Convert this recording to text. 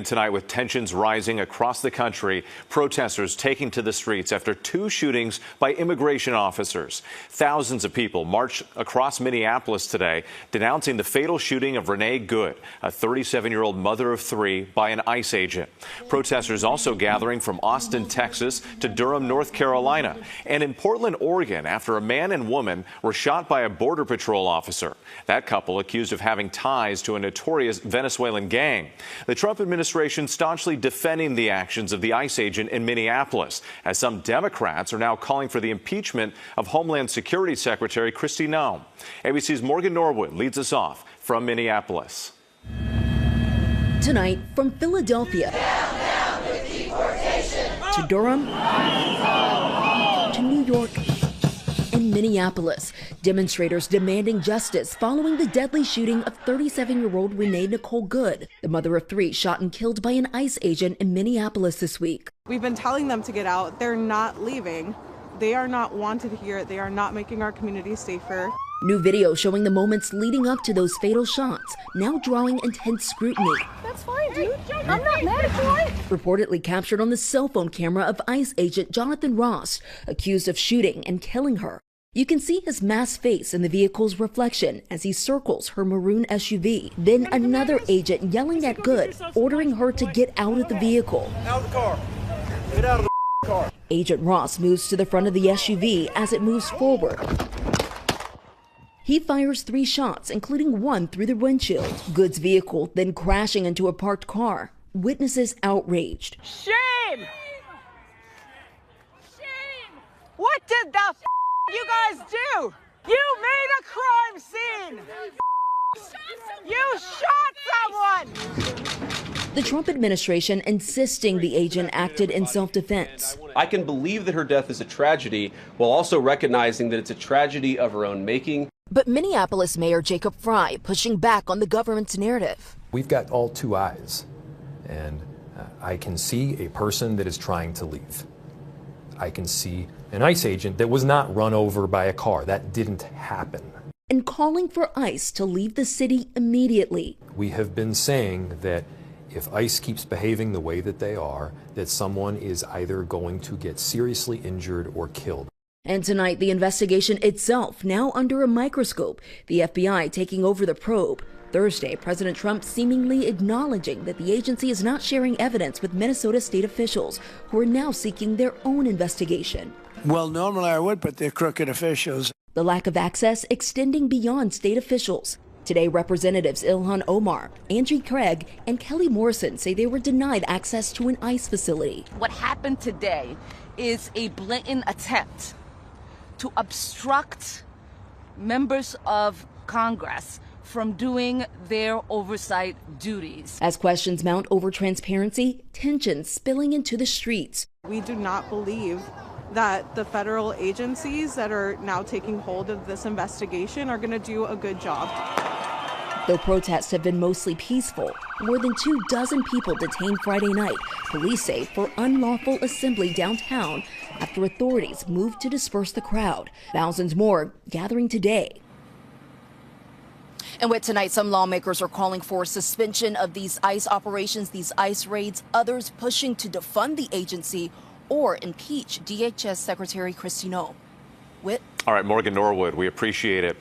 Tonight, with tensions rising across the country, protesters taking to the streets after two shootings by immigration officers. Thousands of people marched across Minneapolis today, denouncing the fatal shooting of Renee Good, a 37-year-old mother of three, by an ICE agent. Protesters also gathering from Austin, Texas, to Durham, North Carolina, and in Portland, Oregon, after a man and woman were shot by a Border Patrol officer. That couple accused of having ties to a notorious Venezuelan gang. The Trump administration staunchly defending the actions of the ICE agent in Minneapolis, as some Democrats are now calling for the impeachment of Homeland Security Secretary Kristi Noem. ABC's Morgan Norwood leads us off from Minneapolis. Tonight, from Philadelphia to Durham to New York and Minneapolis, demonstrators demanding justice following the deadly shooting of 37-year-old Renee Nicole Good, the mother of three shot and killed by an ICE agent in Minneapolis this week. We've been telling them to get out. They're not leaving. They are not wanted here. They are not making our community safer. New video showing the moments leading up to those fatal shots, now drawing intense scrutiny. That's fine, dude. I'm not mad at you. Reportedly captured on the cell phone camera of ICE agent Jonathan Ross, accused of shooting and killing her. You can see his masked face in the vehicle's reflection as he circles her maroon SUV. Then another agent yelling at Good, ordering her to get out of the vehicle. Out of the car. Get out of the car. Agent Ross moves to the front of the SUV as it moves forward. He fires 3 shots, including one through the windshield. Good's vehicle then crashing into a parked car. Witnesses outraged. Shame! Shame! What did the you guys do? You made a crime scene! You shot someone! The Trump administration insisting the agent acted in self-defense. I can believe that her death is a tragedy, while also recognizing that it's a tragedy of her own making. But Minneapolis Mayor Jacob Frey pushing back on the government's narrative. We've got all 2 eyes, and I can see a person that is trying to leave. I can see an ICE agent that was not run over by a car. That didn't happen. And calling for ICE to leave the city immediately. We have been saying that if ICE keeps behaving the way that they are, that someone is either going to get seriously injured or killed. And tonight, the investigation itself now under a microscope, the FBI taking over the probe. Thursday, President Trump seemingly acknowledging that the agency is not sharing evidence with Minnesota state officials, who are now seeking their own investigation. Well, normally I would, but they're crooked officials. The lack of access extending beyond state officials. Today, Representatives Ilhan Omar, Angie Craig, and Kelly Morrison say they were denied access to an ICE facility. What happened today is a blatant attempt to obstruct members of Congress from doing their oversight duties. As questions mount over transparency, tensions spilling into the streets. We do not believe that the federal agencies that are now taking hold of this investigation are going to do a good job. Though protests have been mostly peaceful, more than 24 people detained Friday night, police say, for unlawful assembly downtown after authorities moved to disperse the crowd. Thousands more gathering today. And with tonight, some lawmakers are calling for suspension of these ICE operations, these ICE raids, others pushing to defund the agency or impeach DHS Secretary Kristi Noem. All right, Morgan Norwood, we appreciate it.